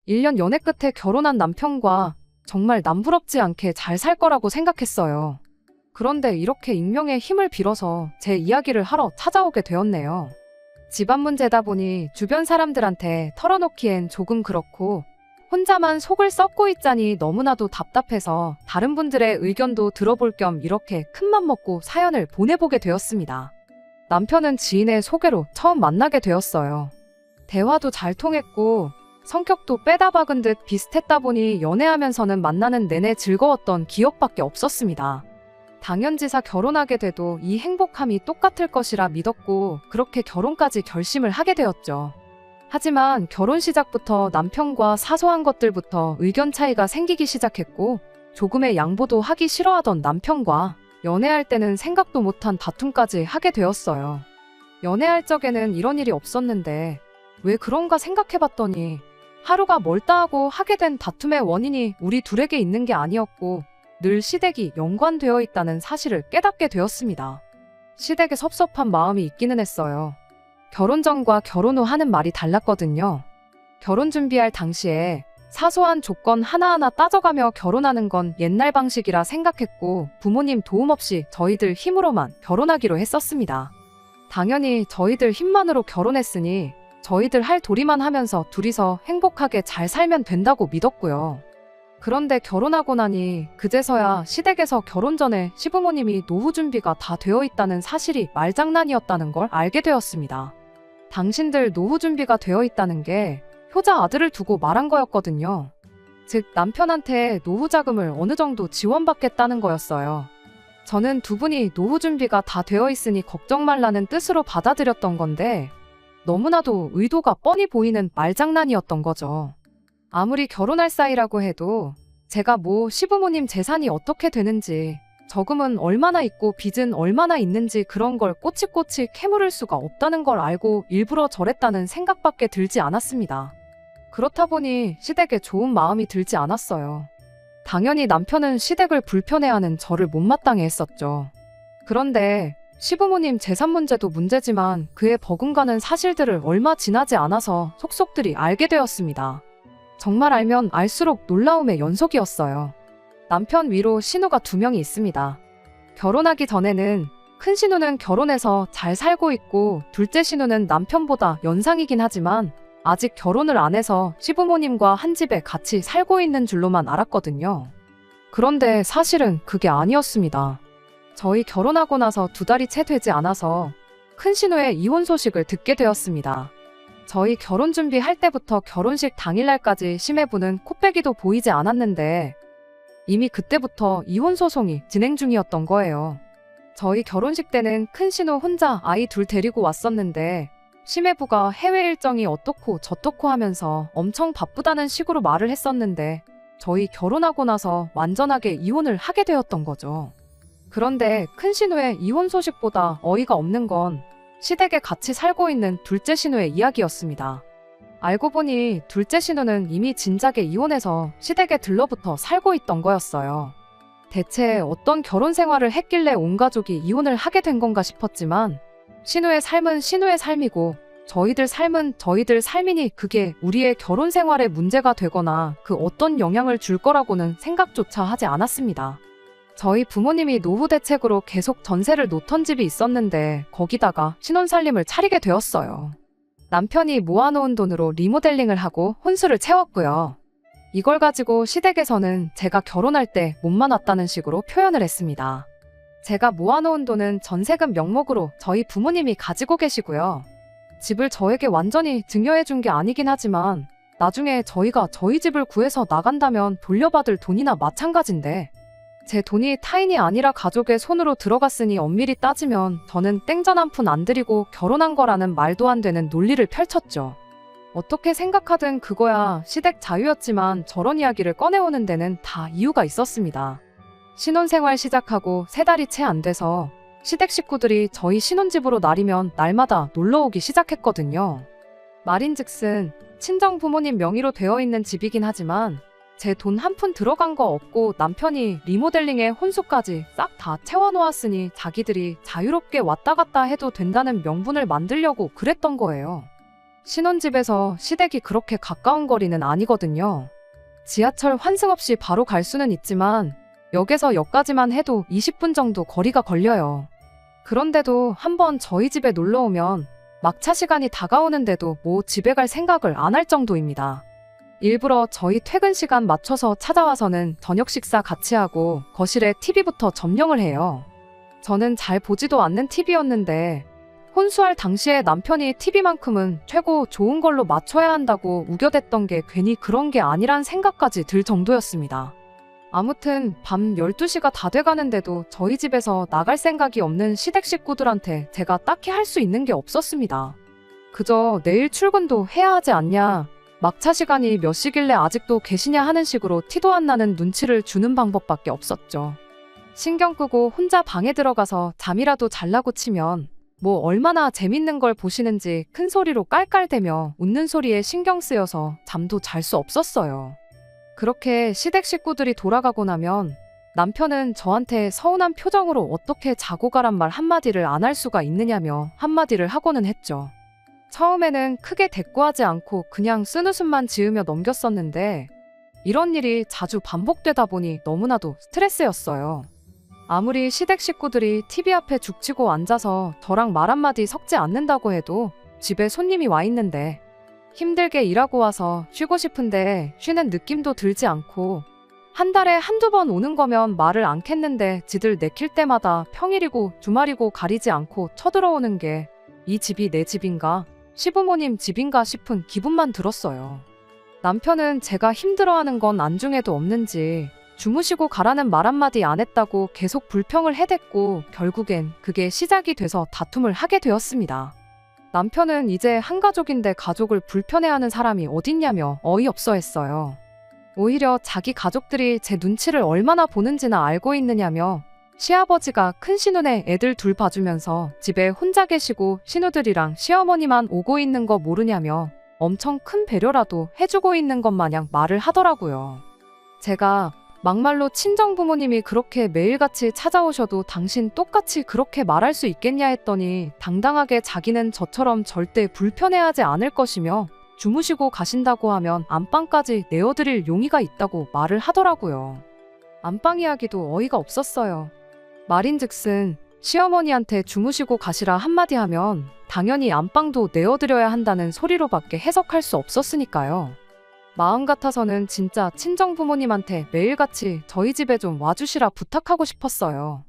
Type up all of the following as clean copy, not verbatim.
1년 연애 끝에 결혼한 남편과 정말 남부럽지 않게 잘 살 거라고 생각했어요. 그런데 이렇게 익명의 힘을 빌어서 제 이야기를 하러 찾아오게 되었네요. 집안 문제다 보니 주변 사람들한테 털어놓기엔 조금 그렇고 혼자만 속을 썩고 있자니 너무나도 답답해서 다른 분들의 의견도 들어볼 겸 이렇게 큰맘 먹고 사연을 보내보게 되었습니다. 남편은 지인의 소개로 처음 만나게 되었어요. 대화도 잘 통했고 성격도 빼다 박은 듯 비슷했다 보니 연애하면서는 만나는 내내 즐거웠던 기억밖에 없었습니다. 당연지사 결혼하게 돼도 이 행복함이 똑같을 것이라 믿었고 그렇게 결혼까지 결심을 하게 되었죠. 하지만 결혼 시작부터 남편과 사소한 것들부터 의견 차이가 생기기 시작했고 조금의 양보도 하기 싫어하던 남편과 연애할 때는 생각도 못한 다툼까지 하게 되었어요. 연애할 적에는 이런 일이 없었는데 왜 그런가 생각해봤더니 하루가 멀다 하고 하게 된 다툼의 원인이 우리 둘에게 있는 게 아니었고 늘 시댁이 연관되어 있다는 사실을 깨닫게 되었습니다. 시댁에 섭섭한 마음이 있기는 했어요. 결혼 전과 결혼 후 하는 말이 달랐거든요. 결혼 준비할 당시에 사소한 조건 하나하나 따져가며 결혼하는 건 옛날 방식이라 생각했고 부모님 도움 없이 저희들 힘으로만 결혼하기로 했었습니다. 당연히 저희들 힘만으로 결혼했으니 저희들 할 도리만 하면서 둘이서 행복하게 잘 살면 된다고 믿었고요. 그런데 결혼하고 나니 그제서야 시댁에서 결혼 전에 시부모님이 노후 준비가 다 되어 있다는 사실이 말장난이었다는 걸 알게 되었습니다. 당신들 노후 준비가 되어 있다는 게 효자 아들을 두고 말한 거였거든요. 즉 남편한테 노후 자금을 어느 정도 지원받겠다는 거였어요. 저는 두 분이 노후 준비가 다 되어 있으니 걱정 말라는 뜻으로 받아들였던 건데 너무나도 의도가 뻔히 보이는 말장난이었던 거죠. 아무리 결혼할 사이라고 해도 제가 시부모님 재산이 어떻게 되는지 저금은 얼마나 있고 빚은 얼마나 있는지 그런 걸 꼬치꼬치 캐물을 수가 없다는 걸 알고 일부러 저랬다는 생각밖에 들지 않았습니다. 그렇다 보니 시댁에 좋은 마음이 들지 않았어요. 당연히 남편은 시댁을 불편해하는 저를 못마땅해 했었죠. 그런데 시부모님 재산 문제도 문제지만 그에 버금가는 사실들을 얼마 지나지 않아서 속속들이 알게 되었습니다. 정말 알면 알수록 놀라움의 연속이었어요. 남편 위로 신우가 2명이 있습니다. 결혼하기 전에는 큰 신우는 결혼해서 잘 살고 있고 둘째 신우는 남편보다 연상이긴 하지만 아직 결혼을 안 해서 시부모님과 한 집에 같이 살고 있는 줄로만 알았거든요. 그런데 사실은 그게 아니었습니다. 저희 결혼하고 나서 2달이 채 되지 않아서 큰 신우의 이혼 소식을 듣게 되었습니다. 저희 결혼 준비할 때부터 결혼식 당일날까지 시매부는 코빼기도 보이지 않았는데 이미 그때부터 이혼 소송이 진행 중이었던 거예요. 저희 결혼식 때는 큰 신우 혼자 아이 2 데리고 왔었는데 시매부가 해외 일정이 어떻고 저떻고 하면서 엄청 바쁘다는 식으로 말을 했었는데 저희 결혼하고 나서 완전하게 이혼을 하게 되었던 거죠. 그런데 큰 신우의 이혼 소식보다 어이가 없는 건 시댁에 같이 살고 있는 둘째 신우의 이야기였습니다. 알고 보니 둘째 신우는 이미 진작에 이혼해서 시댁에 들러붙어 살고 있던 거였어요. 대체 어떤 결혼 생활을 했길래 온 가족이 이혼을 하게 된 건가 싶었지만 신우의 삶은 신우의 삶이고 저희들 삶은 저희들 삶이니 그게 우리의 결혼 생활에 문제가 되거나 그 어떤 영향을 줄 거라고는 생각조차 하지 않았습니다. 저희 부모님이 노후 대책으로 계속 전세를 놓던 집이 있었는데 거기다가 신혼살림을 차리게 되었어요. 남편이 모아놓은 돈으로 리모델링을 하고 혼수를 채웠고요. 이걸 가지고 시댁에서는 제가 결혼할 때 몸만 왔다는 식으로 표현을 했습니다. 제가 모아놓은 돈은 전세금 명목으로 저희 부모님이 가지고 계시고요. 집을 저에게 완전히 증여해준 게 아니긴 하지만 나중에 저희가 저희 집을 구해서 나간다면 돌려받을 돈이나 마찬가지인데 제 돈이 타인이 아니라 가족의 손으로 들어갔으니 엄밀히 따지면 저는 땡전 한 푼 안 들이고 결혼한 거라는 말도 안 되는 논리를 펼쳤죠. 어떻게 생각하든 그거야 시댁 자유였지만 저런 이야기를 꺼내오는 데는 다 이유가 있었습니다. 신혼생활 시작하고 3달이 채 안 돼서 시댁 식구들이 저희 신혼집으로 날이면 날마다 놀러오기 시작했거든요. 말인즉슨 친정 부모님 명의로 되어 있는 집이긴 하지만 제 돈 한 푼 들어간 거 없고 남편이 리모델링에 혼수까지 싹 다 채워놓았으니 자기들이 자유롭게 왔다 갔다 해도 된다는 명분을 만들려고 그랬던 거예요. 신혼집에서 시댁이 그렇게 가까운 거리는 아니거든요. 지하철 환승 없이 바로 갈 수는 있지만 역에서 역까지만 해도 20분 정도 거리가 걸려요. 그런데도 한번 저희 집에 놀러 오면 막차 시간이 다가오는데도 뭐 집에 갈 생각을 안 할 정도입니다. 일부러 저희 퇴근 시간 맞춰서 찾아와서는 저녁 식사 같이 하고 거실에 TV부터 점령을 해요. 저는 잘 보지도 않는 TV였는데 혼수할 당시에 남편이 TV만큼은 최고 좋은 걸로 맞춰야 한다고 우겨댔던 게 괜히 그런 게 아니란 생각까지 들 정도였습니다. 아무튼 밤 12시가 다 돼가는데도 저희 집에서 나갈 생각이 없는 시댁 식구들한테 제가 딱히 할 수 있는 게 없었습니다. 그저 내일 출근도 해야 하지 않냐, 막차 시간이 몇 시길래 아직도 계시냐 하는 식으로 티도 안 나는 눈치를 주는 방법밖에 없었죠. 신경 끄고 혼자 방에 들어가서 잠이라도 잘라고 치면 뭐 얼마나 재밌는 걸 보시는지 큰 소리로 깔깔대며 웃는 소리에 신경 쓰여서 잠도 잘 수 없었어요. 그렇게 시댁 식구들이 돌아가고 나면 남편은 저한테 서운한 표정으로 어떻게 자고 가란 말 한마디를 안 할 수가 있느냐며 한마디를 하고는 했죠. 처음에는 크게 대꾸하지 않고 그냥 쓴웃음만 지으며 넘겼었는데 이런 일이 자주 반복되다 보니 너무나도 스트레스였어요. 아무리 시댁 식구들이 TV 앞에 죽치고 앉아서 저랑 말 한마디 섞지 않는다고 해도 집에 손님이 와 있는데 힘들게 일하고 와서 쉬고 싶은데 쉬는 느낌도 들지 않고 한 달에 한두 번 오는 거면 말을 않겠는데 지들 내킬 때마다 평일이고 주말이고 가리지 않고 쳐들어오는 게 이 집이 내 집인가? 시부모님 집인가 싶은 기분만 들었어요. 남편은 제가 힘들어하는 건 안중에도 없는지 주무시고 가라는 말 한마디 안 했다고 계속 불평을 해댔고 결국엔 그게 시작이 돼서 다툼을 하게 되었습니다. 남편은 이제 한 가족인데 가족을 불편해하는 사람이 어딨냐며 어이없어 했어요. 오히려 자기 가족들이 제 눈치를 얼마나 보는지나 알고 있느냐며 시아버지가 큰 시눈에 애들 둘 봐주면서 집에 혼자 계시고 시누들이랑 시어머니만 오고 있는 거 모르냐며 엄청 큰 배려라도 해주고 있는 것 마냥 말을 하더라고요. 제가 막말로 친정부모님이 그렇게 매일같이 찾아오셔도 당신 똑같이 그렇게 말할 수 있겠냐 했더니 당당하게 자기는 저처럼 절대 불편해하지 않을 것이며 주무시고 가신다고 하면 안방까지 내어드릴 용의가 있다고 말을 하더라고요. 안방 이야기도 어이가 없었어요. 말인즉슨 시어머니한테 주무시고 가시라 한마디 하면 당연히 안방도 내어드려야 한다는 소리로밖에 해석할 수 없었으니까요. 마음 같아서는 진짜 친정부모님한테 매일같이 저희 집에 좀 와주시라 부탁하고 싶었어요.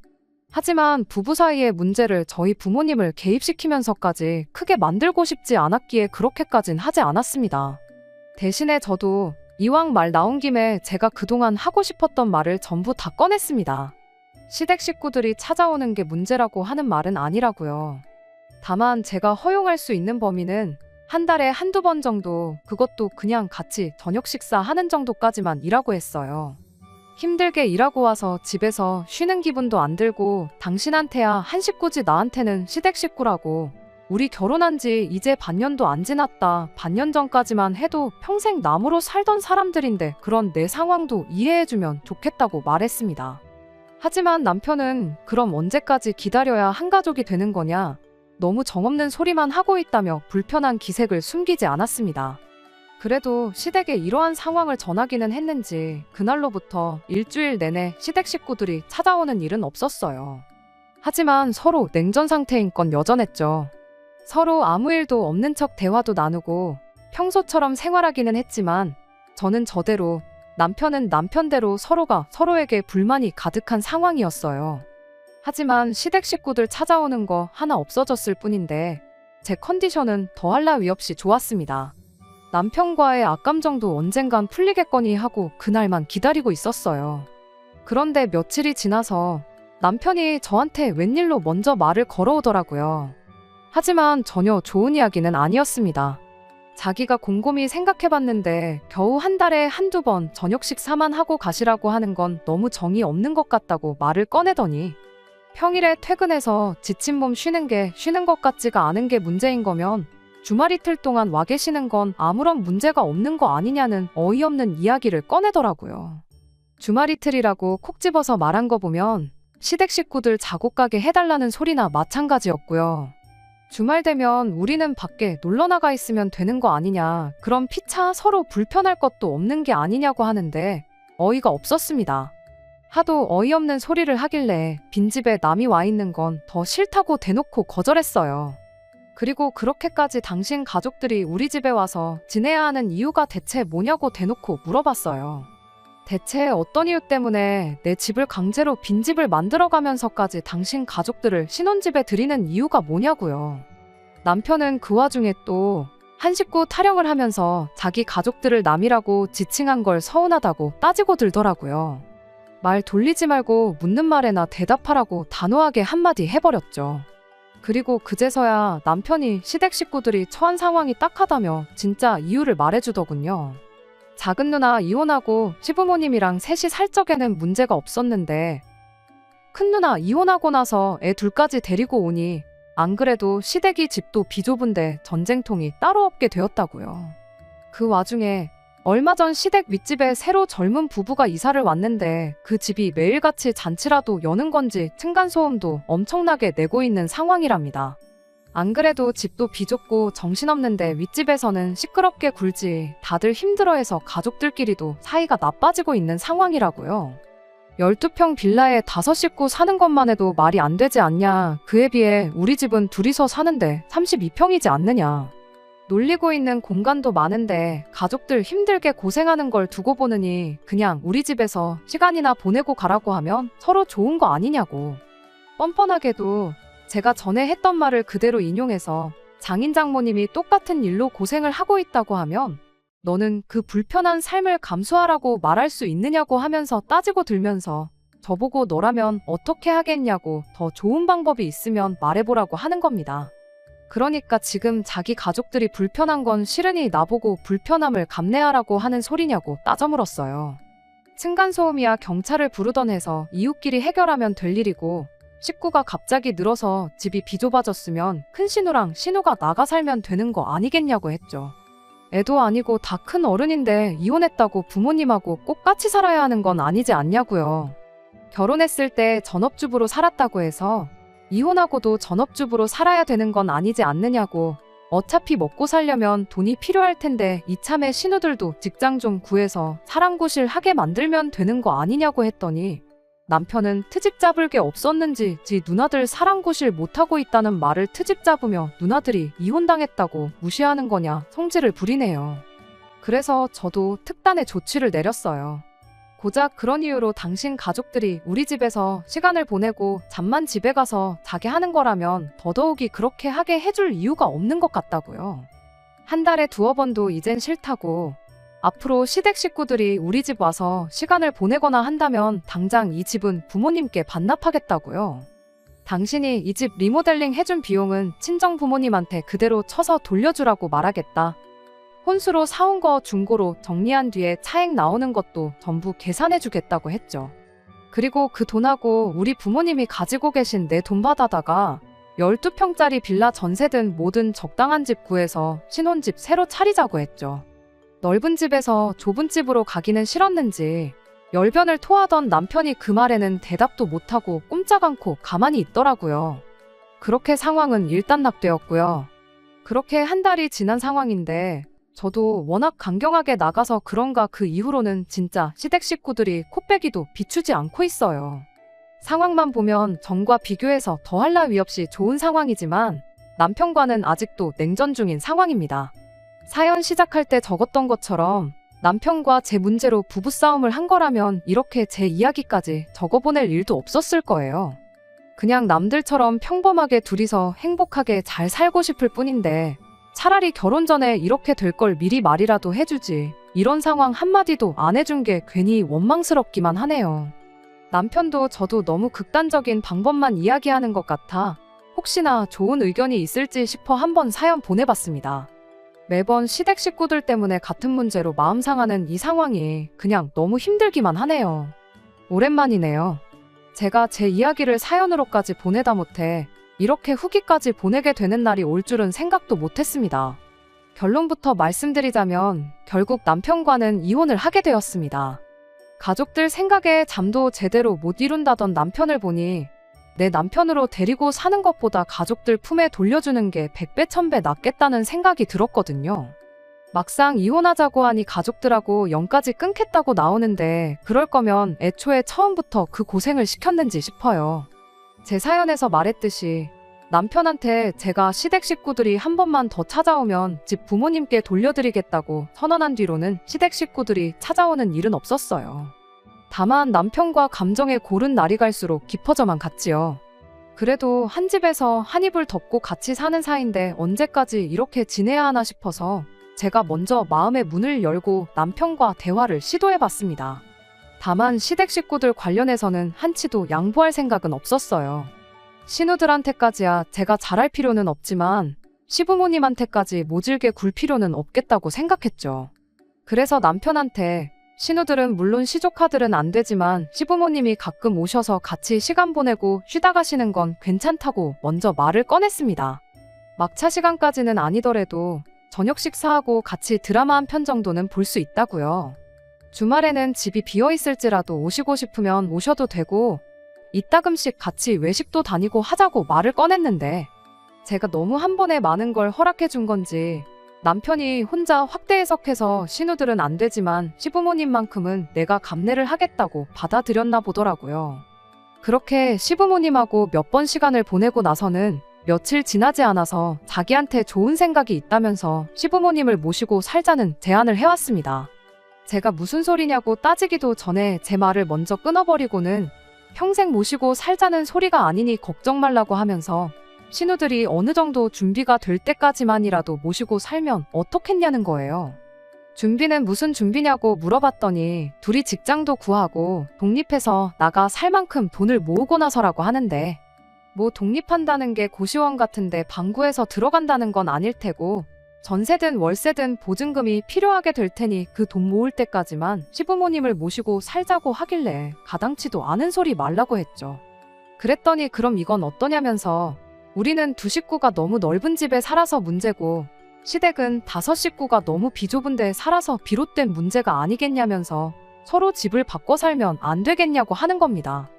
하지만 부부 사이의 문제를 저희 부모님을 개입시키면서까지 크게 만들고 싶지 않았기에 그렇게까진 하지 않았습니다. 대신에 저도 이왕 말 나온 김에 제가 그동안 하고 싶었던 말을 전부 다 꺼냈습니다. 시댁 식구들이 찾아오는 게 문제라고 하는 말은 아니라고요. 다만 제가 허용할 수 있는 범위는 한 달에 한두 번 정도, 그것도 그냥 같이 저녁 식사하는 정도까지만 이라고 했어요. 힘들게 일하고 와서 집에서 쉬는 기분도 안 들고 당신한테야 한 식구지 나한테는 시댁 식구라고, 우리 결혼한 지 이제 반년도 안 지났다, 반년 전까지만 해도 평생 남으로 살던 사람들인데 그런 내 상황도 이해해주면 좋겠다고 말했습니다. 하지만 남편은 그럼 언제까지 기다려야 한 가족이 되는 거냐, 너무 정없는 소리만 하고 있다며 불편한 기색을 숨기지 않았습니다. 그래도 시댁에 이러한 상황을 전하기는 했는지 그날로부터 일주일 내내 시댁 식구들이 찾아오는 일은 없었어요. 하지만 서로 냉전 상태인 건 여전했죠. 서로 아무 일도 없는 척 대화도 나누고 평소처럼 생활하기는 했지만 저는 저대로, 남편은 남편대로 서로가 서로에게 불만이 가득한 상황이었어요. 하지만 시댁 식구들 찾아오는 거 하나 없어졌을 뿐인데 제 컨디션은 더할 나위 없이 좋았습니다. 남편과의 악감정도 언젠간 풀리겠거니 하고 그날만 기다리고 있었어요. 그런데 며칠이 지나서 남편이 저한테 웬일로 먼저 말을 걸어오더라고요. 하지만 전혀 좋은 이야기는 아니었습니다. 자기가 곰곰이 생각해봤는데 겨우 한 달에 한두 번 저녁 식사만 하고 가시라고 하는 건 너무 정이 없는 것 같다고 말을 꺼내더니 평일에 퇴근해서 지친 몸 쉬는 게 쉬는 것 같지가 않은 게 문제인 거면 주말 이틀 동안 와 계시는 건 아무런 문제가 없는 거 아니냐는 어이없는 이야기를 꺼내더라고요. 주말 이틀이라고 콕 집어서 말한 거 보면 시댁 식구들 작곡 가게 해달라는 소리나 마찬가지였고요. 주말 되면 우리는 밖에 놀러 나가 있으면 되는 거 아니냐. 그럼 피차 서로 불편할 것도 없는 게 아니냐고 하는데 어이가 없었습니다. 하도 어이없는 소리를 하길래 빈집에 남이 와 있는 건 더 싫다고 대놓고 거절했어요. 그리고 그렇게까지 당신 가족들이 우리 집에 와서 지내야 하는 이유가 대체 뭐냐고 대놓고 물어봤어요. 대체 어떤 이유 때문에 내 집을 강제로 빈집을 만들어가면서까지 당신 가족들을 신혼집에 들이는 이유가 뭐냐고요. 남편은 그 와중에 또 한 식구 타령을 하면서 자기 가족들을 남이라고 지칭한 걸 서운하다고 따지고 들더라고요. 말 돌리지 말고 묻는 말에나 대답하라고 단호하게 한마디 해버렸죠. 그리고 그제서야 남편이 시댁 식구들이 처한 상황이 딱하다며 진짜 이유를 말해주더군요. 작은 누나 이혼하고 시부모님이랑 셋이 살 적에는 문제가 없었는데 큰 누나 이혼하고 나서 애 둘까지 데리고 오니 안 그래도 시댁이 집도 비좁은데 전쟁통이 따로 없게 되었다고요. 그 와중에 얼마 전 시댁 윗집에 새로 젊은 부부가 이사를 왔는데 그 집이 매일같이 잔치라도 여는 건지 층간소음도 엄청나게 내고 있는 상황이랍니다. 안 그래도 집도 비좁고 정신없는데 윗집에서는 시끄럽게 굴지 다들 힘들어해서 가족들끼리도 사이가 나빠지고 있는 상황이라고요. 12평 빌라에 5식구 사는 것만 해도 말이 안 되지 않냐. 그에 비해 우리 집은 둘이서 사는데 32평이지 않느냐. 놀리고 있는 공간도 많은데 가족들 힘들게 고생하는 걸 두고 보느니 그냥 우리 집에서 시간이나 보내고 가라고 하면 서로 좋은 거 아니냐고. 뻔뻔하게도 제가 전에 했던 말을 그대로 인용해서 장인 장모님이 똑같은 일로 고생을 하고 있다고 하면 너는 그 불편한 삶을 감수하라고 말할 수 있느냐고 하면서 따지고 들면서 저보고 너라면 어떻게 하겠냐고 더 좋은 방법이 있으면 말해보라고 하는 겁니다. 그러니까 지금 자기 가족들이 불편한 건 싫으니 나보고 불편함을 감내하라고 하는 소리냐고 따져 물었어요. 층간소음이야 경찰을 부르던 해서 이웃끼리 해결하면 될 일이고 식구가 갑자기 늘어서 집이 비좁아졌으면 큰 신우랑 신우가 나가 살면 되는 거 아니겠냐고 했죠. 애도 아니고 다 큰 어른인데 이혼했다고 부모님하고 꼭 같이 살아야 하는 건 아니지 않냐고요. 결혼했을 때 전업주부로 살았다고 해서 이혼하고도 전업주부로 살아야 되는 건 아니지 않느냐고. 어차피 먹고 살려면 돈이 필요할 텐데 이참에 신우들도 직장 좀 구해서 사랑구실 하게 만들면 되는 거 아니냐고 했더니 남편은 트집 잡을 게 없었는지 지 누나들 사랑구실 못하고 있다는 말을 트집 잡으며 누나들이 이혼당했다고 무시하는 거냐 성질을 부리네요. 그래서 저도 특단의 조치를 내렸어요. 고작 그런 이유로 당신 가족들이 우리 집에서 시간을 보내고 잠만 집에 가서 자게 하는 거라면 더더욱이 그렇게 하게 해줄 이유가 없는 것 같다고요. 한 달에 2-3번도 이젠 싫다고. 앞으로 시댁 식구들이 우리 집 와서 시간을 보내거나 한다면 당장 이 집은 부모님께 반납하겠다고요. 당신이 이 집 리모델링 해준 비용은 친정 부모님한테 그대로 쳐서 돌려주라고 말하겠다. 혼수로 사온 거 중고로 정리한 뒤에 차액 나오는 것도 전부 계산해주겠다고 했죠. 그리고 그 돈하고 우리 부모님이 가지고 계신 내 돈 받아다가 12평짜리 빌라 전세든 뭐든 적당한 집 구해서 신혼집 새로 차리자고 했죠. 넓은 집에서 좁은 집으로 가기는 싫었는지 열변을 토하던 남편이 그 말에는 대답도 못하고 꼼짝 않고 가만히 있더라고요. 그렇게 상황은 일단락되었고요. 그렇게 한 달이 지난 상황인데 저도 워낙 강경하게 나가서 그런가 그 이후로는 진짜 시댁 식구들이 코빼기도 비추지 않고 있어요. 상황만 보면 전과 비교해서 더할 나위 없이 좋은 상황이지만 남편과는 아직도 냉전 중인 상황입니다. 사연 시작할 때 적었던 것처럼 남편과 제 문제로 부부싸움을 한 거라면 이렇게 제 이야기까지 적어보낼 일도 없었을 거예요. 그냥 남들처럼 평범하게 둘이서 행복하게 잘 살고 싶을 뿐인데 차라리 결혼 전에 이렇게 될 걸 미리 말이라도 해주지. 이런 상황 한마디도 안 해준 게 괜히 원망스럽기만 하네요. 남편도 저도 너무 극단적인 방법만 이야기하는 것 같아 혹시나 좋은 의견이 있을지 싶어 한번 사연 보내봤습니다. 매번 시댁 식구들 때문에 같은 문제로 마음 상하는 이 상황이 그냥 너무 힘들기만 하네요. 오랜만이네요. 제가 제 이야기를 사연으로까지 보내다 못해 이렇게 후기까지 보내게 되는 날이 올 줄은 생각도 못했습니다. 결론부터 말씀드리자면 결국 남편과는 이혼을 하게 되었습니다. 가족들 생각에 잠도 제대로 못 이룬다던 남편을 보니 내 남편으로 데리고 사는 것보다 가족들 품에 돌려주는 게 100배, 1000배 낫겠다는 생각이 들었거든요. 막상 이혼하자고 하니 가족들하고 연까지 끊겠다고 나오는데 그럴 거면 애초에 처음부터 그 고생을 시켰는지 싶어요. 제 사연에서 말했듯이 남편한테 제가 시댁 식구들이 한 번만 더 찾아오면 집 부모님께 돌려드리겠다고 선언한 뒤로는 시댁 식구들이 찾아오는 일은 없었어요. 다만 남편과 감정의 고른 날이 갈수록 깊어져만 갔지요. 그래도 한 집에서 한 이불 덮고 같이 사는 사이인데 언제까지 이렇게 지내야 하나 싶어서 제가 먼저 마음의 문을 열고 남편과 대화를 시도해봤습니다. 다만 시댁 식구들 관련해서는 한치도 양보할 생각은 없었어요. 신우들한테까지야 제가 잘할 필요는 없지만 시부모님한테까지 모질게 굴 필요는 없겠다고 생각했죠. 그래서 남편한테 신우들은 물론 시조카들은 안 되지만 시부모님이 가끔 오셔서 같이 시간 보내고 쉬다 가시는 건 괜찮다고 먼저 말을 꺼냈습니다. 막차 시간까지는 아니더라도 저녁 식사하고 같이 드라마 한 편 정도는 볼 수 있다고요. 주말에는 집이 비어있을지라도 오시고 싶으면 오셔도 되고 이따금씩 같이 외식도 다니고 하자고 말을 꺼냈는데 제가 너무 한 번에 많은 걸 허락해 준 건지 남편이 혼자 확대 해석해서 신우들은 안 되지만 시부모님만큼은 내가 감내를 하겠다고 받아들였나 보더라고요. 그렇게 시부모님하고 몇 번 시간을 보내고 나서는 며칠 지나지 않아서 자기한테 좋은 생각이 있다면서 시부모님을 모시고 살자는 제안을 해왔습니다. 제가 무슨 소리냐고 따지기도 전에 제 말을 먼저 끊어버리고는 평생 모시고 살자는 소리가 아니니 걱정 말라고 하면서 신우들이 어느 정도 준비가 될 때까지만이라도 모시고 살면 어떻겠냐는 거예요. 준비는 무슨 준비냐고 물어봤더니 둘이 직장도 구하고 독립해서 나가 살 만큼 돈을 모으고 나서라고 하는데 뭐 독립한다는 게 고시원 같은데 방구해서 들어간다는 건 아닐 테고 전세든 월세든 보증금이 필요하게 될 테니 그 돈 모을 때까지만 시부모님을 모시고 살자고 하길래 가당치도 않은 소리 말라고 했죠. 그랬더니 그럼 이건 어떠냐면서 우리는 2식구가 너무 넓은 집에 살아서 문제고 시댁은 5식구가 너무 비좁은 데에 살아서 비롯된 문제가 아니겠냐면서 서로 집을 바꿔 살면 안 되겠냐고 하는 겁니다.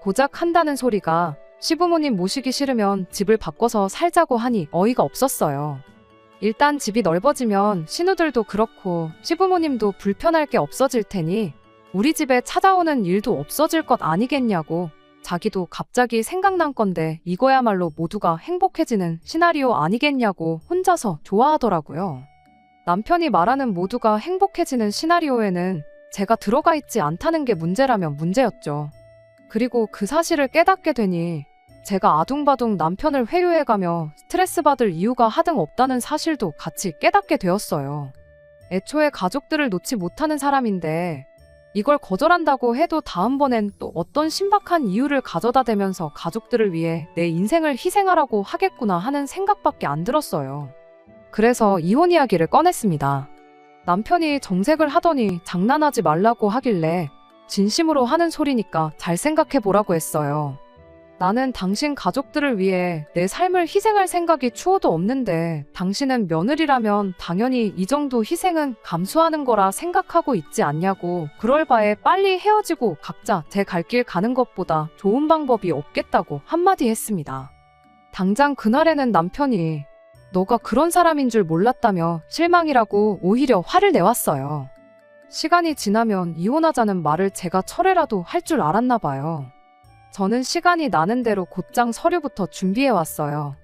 고작 한다는 소리가 시부모님 모시기 싫으면 집을 바꿔서 살자고 하니 어이가 없었어요. 일단 집이 넓어지면 신우들도 그렇고 시부모님도 불편할 게 없어질 테니 우리 집에 찾아오는 일도 없어질 것 아니겠냐고 자기도 갑자기 생각난 건데 이거야말로 모두가 행복해지는 시나리오 아니겠냐고 혼자서 좋아하더라고요. 남편이 말하는 모두가 행복해지는 시나리오에는 제가 들어가 있지 않다는 게 문제라면 문제였죠. 그리고 그 사실을 깨닫게 되니 제가 아둥바둥 남편을 회유해가며 스트레스 받을 이유가 하등 없다는 사실도 같이 깨닫게 되었어요. 애초에 가족들을 놓지 못하는 사람인데 이걸 거절한다고 해도 다음번엔 또 어떤 신박한 이유를 가져다 대면서 가족들을 위해 내 인생을 희생하라고 하겠구나 하는 생각밖에 안 들었어요. 그래서 이혼 이야기를 꺼냈습니다. 남편이 정색을 하더니 장난하지 말라고 하길래 진심으로 하는 소리니까 잘 생각해 보라고 했어요. 나는 당신 가족들을 위해 내 삶을 희생할 생각이 추호도 없는데 당신은 며느리라면 당연히 이 정도 희생은 감수하는 거라 생각하고 있지 않냐고. 그럴 바에 빨리 헤어지고 각자 제 갈 길 가는 것보다 좋은 방법이 없겠다고 한마디 했습니다. 당장 그날에는 남편이 너가 그런 사람인 줄 몰랐다며 실망이라고 오히려 화를 내왔어요. 시간이 지나면 이혼하자는 말을 제가 철회라도 할 줄 알았나 봐요. 저는 시간이 나는 대로 곧장 서류부터 준비해왔어요.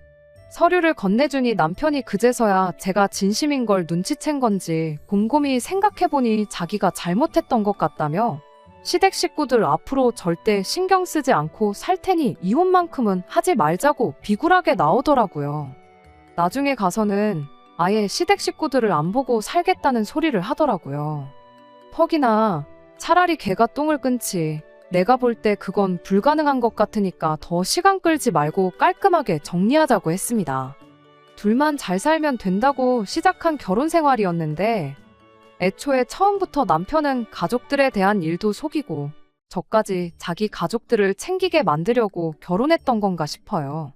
서류를 건네주니 남편이 그제서야 제가 진심인 걸 눈치챈 건지 곰곰이 생각해보니 자기가 잘못했던 것 같다며 시댁 식구들 앞으로 절대 신경 쓰지 않고 살 테니 이혼만큼은 하지 말자고 비굴하게 나오더라고요. 나중에 가서는 아예 시댁 식구들을 안 보고 살겠다는 소리를 하더라고요. 퍽이나 차라리 걔가 똥을 끊지. 내가 볼 때 그건 불가능한 것 같으니까 더 시간 끌지 말고 깔끔하게 정리하자고 했습니다. 둘만 잘 살면 된다고 시작한 결혼 생활이었는데 애초에 처음부터 남편은 가족들에 대한 일도 속이고 저까지 자기 가족들을 챙기게 만들려고 결혼했던 건가 싶어요.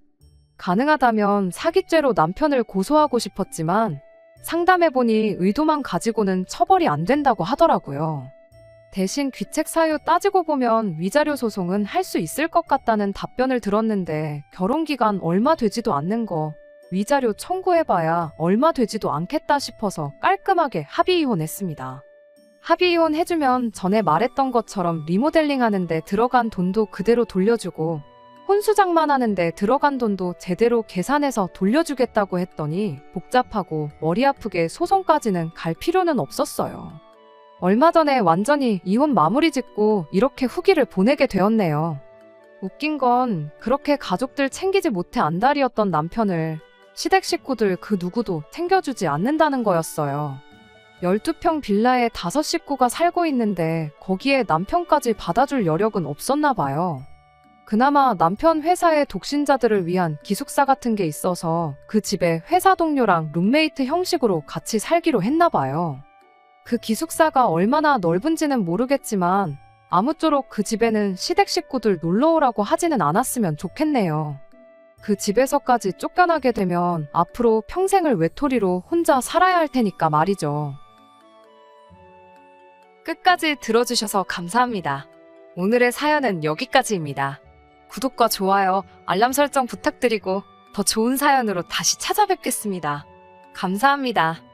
가능하다면 사기죄로 남편을 고소하고 싶었지만 상담해보니 의도만 가지고는 처벌이 안 된다고 하더라고요. 대신 귀책 사유 따지고 보면 위자료 소송은 할 수 있을 것 같다는 답변을 들었는데 결혼기간 얼마 되지도 않는 거 위자료 청구해봐야 얼마 되지도 않겠다 싶어서 깔끔하게 합의 이혼했습니다. 합의 이혼 해주면 전에 말했던 것처럼 리모델링 하는데 들어간 돈도 그대로 돌려주고 혼수장만 하는데 들어간 돈도 제대로 계산해서 돌려주겠다고 했더니 복잡하고 머리 아프게 소송까지는 갈 필요는 없었어요. 얼마 전에 완전히 이혼 마무리 짓고 이렇게 후기를 보내게 되었네요. 웃긴 건 그렇게 가족들 챙기지 못해 안달이었던 남편을 시댁 식구들 그 누구도 챙겨주지 않는다는 거였어요. 12평 빌라에 5식구가 살고 있는데 거기에 남편까지 받아줄 여력은 없었나 봐요. 그나마 남편 회사의 독신자들을 위한 기숙사 같은 게 있어서 그 집에 회사 동료랑 룸메이트 형식으로 같이 살기로 했나 봐요. 그 기숙사가 얼마나 넓은지는 모르겠지만 아무쪼록 그 집에는 시댁 식구들 놀러 오라고 하지는 않았으면 좋겠네요. 그 집에서까지 쫓겨나게 되면 앞으로 평생을 외톨이로 혼자 살아야 할 테니까 말이죠. 끝까지 들어주셔서 감사합니다. 오늘의 사연은 여기까지입니다. 구독과 좋아요, 알람 설정 부탁드리고 더 좋은 사연으로 다시 찾아뵙겠습니다. 감사합니다.